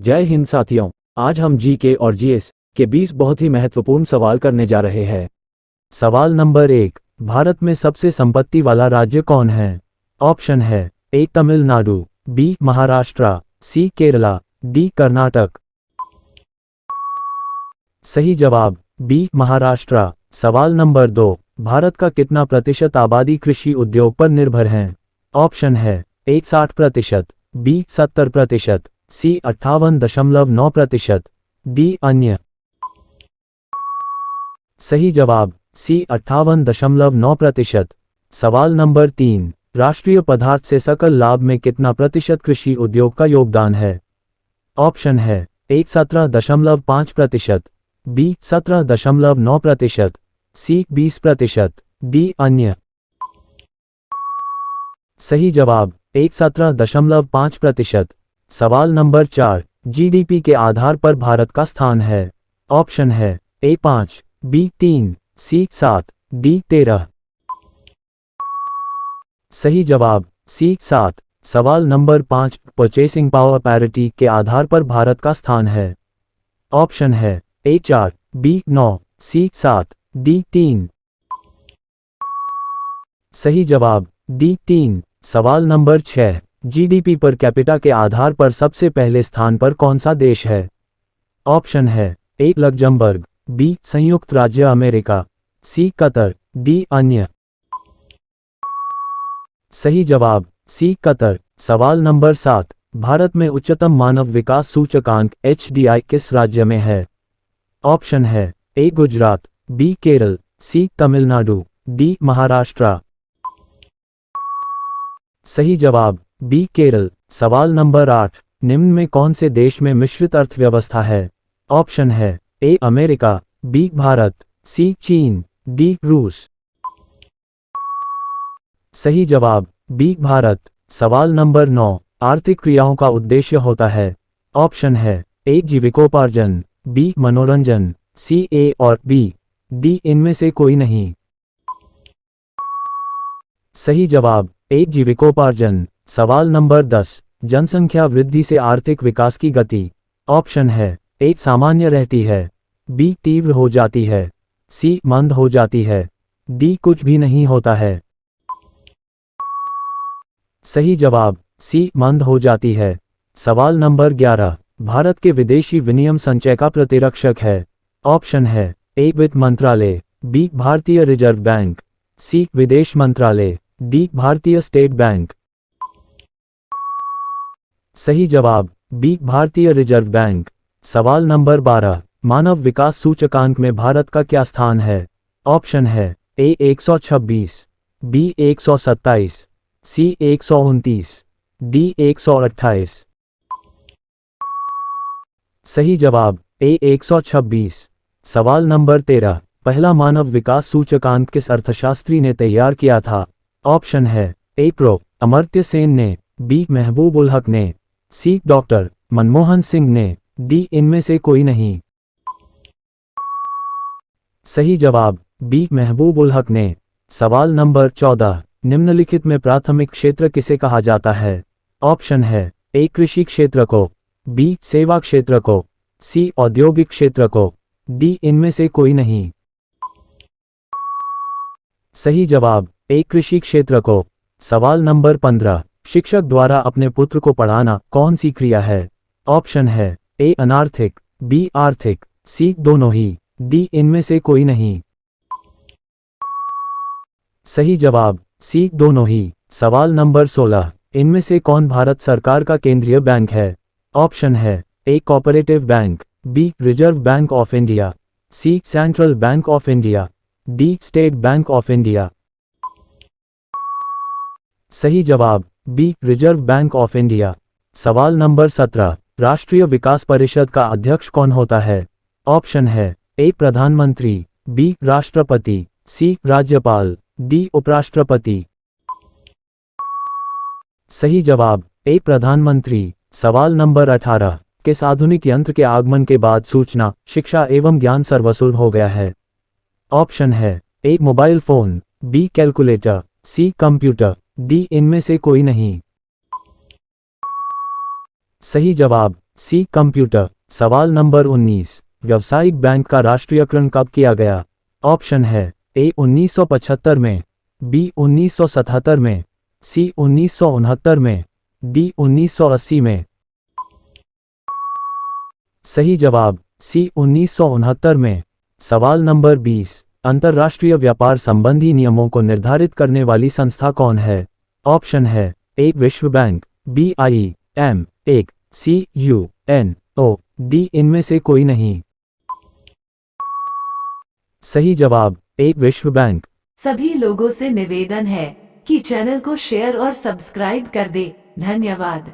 जय हिंद साथियों, आज हम जीके और जीएस के 20 बहुत ही महत्वपूर्ण सवाल करने जा रहे हैं। सवाल नंबर 1, भारत में सबसे संपत्ति वाला राज्य कौन है? ऑप्शन है ए तमिलनाडु, बी महाराष्ट्र, सी केरला, डी कर्नाटक। सही जवाब बी महाराष्ट्र। सवाल नंबर 2, भारत का कितना प्रतिशत आबादी कृषि उद्योग पर निर्भर है? ऑप्शन है ए 60%, बी 70%, सी 58.9%, डी अन्य। सही जवाब सी 58.9%। सवाल नंबर 3, राष्ट्रीय पदार्थ से सकल लाभ में कितना प्रतिशत कृषि उद्योग का योगदान है? ऑप्शन है ए 17.5%, बी 17.9%, सी 20%, डी अन्य। सही जवाब ए 17.5%। सवाल नंबर 4, जीडीपी के आधार पर भारत का स्थान है? ऑप्शन है ए 5, बी 3, सी 7, डी 13। सही जवाब सी 7। सवाल नंबर 5, परचेसिंग पावर पैरिटी के आधार पर भारत का स्थान है? ऑप्शन है ए 4, बी 9, सी 7, डी 3। सही जवाब डी 3। सवाल नंबर 6, जीडीपी पर कैपिटा के आधार पर सबसे पहले स्थान पर कौन सा देश है? ऑप्शन है ए लग्जमबर्ग, बी संयुक्त राज्य अमेरिका, सी कतर, डी अन्य। सही जवाब सी कतर। सवाल नंबर 7, भारत में उच्चतम मानव विकास सूचकांक HDI किस राज्य में है? ऑप्शन है ए गुजरात, बी केरल, सी तमिलनाडु, डी महाराष्ट्र। सही जवाब बी केरल। सवाल नंबर 8, निम्न में कौन से देश में मिश्रित अर्थव्यवस्था है? ऑप्शन है ए अमेरिका, बी भारत, सी चीन, डी रूस। सही जवाब बी भारत। सवाल नंबर 9, आर्थिक क्रियाओं का उद्देश्य होता है? ऑप्शन है ए जीविकोपार्जन, बी मनोरंजन, सी ए और बी, डी इनमें से कोई नहीं। सही जवाब ए जीविकोपार्जन। सवाल नंबर 10, जनसंख्या वृद्धि से आर्थिक विकास की गति? ऑप्शन है ए सामान्य रहती है, बी तीव्र हो जाती है, सी मंद हो जाती है, डी कुछ भी नहीं होता है। सही जवाब सी मंद हो जाती है। सवाल नंबर 11, भारत के विदेशी विनिमय संचय का प्रतिरक्षक है? ऑप्शन है ए वित्त मंत्रालय, बी भारतीय रिजर्व बैंक, सी विदेश मंत्रालय, डी भारतीय स्टेट बैंक। सही जवाब बी भारतीय रिजर्व बैंक। सवाल नंबर 12, मानव विकास सूचकांक में भारत का क्या स्थान है? ऑप्शन है ए 126, बी 127, सी 129, डी 128। सही जवाब ए 126। सवाल नंबर 13, पहला मानव विकास सूचकांक किस अर्थशास्त्री ने तैयार किया था? ऑप्शन है ए प्रो अमर्त्य सेन ने, बी महबूब उल हक ने, सी डॉक्टर मनमोहन सिंह ने, डी इनमें से कोई नहीं। सही जवाब बी महबूब उल हक ने। सवाल नंबर 14, निम्नलिखित में प्राथमिक क्षेत्र किसे कहा जाता है? ऑप्शन है ए कृषि क्षेत्र को, बी सेवा क्षेत्र को, सी औद्योगिक क्षेत्र को, डी इनमें से कोई नहीं। सही जवाब ए कृषि क्षेत्र को। सवाल नंबर 15, शिक्षक द्वारा अपने पुत्र को पढ़ाना कौन सी क्रिया है? ऑप्शन है ए अनार्थिक, बी आर्थिक, सी दोनों ही, डी इनमें से कोई नहीं। सही जवाब सी दोनों ही। सवाल नंबर 16, इनमें से कौन भारत सरकार का केंद्रीय बैंक है? ऑप्शन है A cooperative bank, B Reserve Bank of India, C Central Bank of India, D State Bank of India. सही जवाब B Reserve Bank of India. सवाल नंबर 17, राष्ट्रीय विकास परिषद का अध्यक्ष कौन होता है? ऑप्शन है ए प्रधानमंत्री, बी राष्ट्रपति, सी राज्यपाल, डी उपराष्ट्रपति। सही जवाब ए प्रधानमंत्री। सवाल नंबर 18, किस आधुनिक यंत्र के आगमन के बाद सूचना, शिक्षा एवं ज्ञान सर्वसुलभ हो गया है? ऑप्शन है ए मोबाइल फोन, बी कैलकुलेटर, सी कंप्यूटर, डी इनमें से कोई नहीं। सही जवाब सी कंप्यूटर। सवाल नंबर 19, व्यावसायिक बैंक का राष्ट्रीयकरण कब किया गया? ऑप्शन है ए 1975 में, बी 1977 में, सी 1969 में, डी 1980 में। सही जवाब सी 1969 में। सवाल नंबर 20, अंतर्राष्ट्रीय व्यापार संबंधी नियमों को निर्धारित करने वाली संस्था कौन है? ऑप्शन है ए विश्व बैंक, बी IMF, सी UNESCO, डी इनमें से कोई नहीं। सही जवाब ए विश्व बैंक। सभी लोगों से निवेदन है कि चैनल को शेयर और सब्सक्राइब कर दे। धन्यवाद।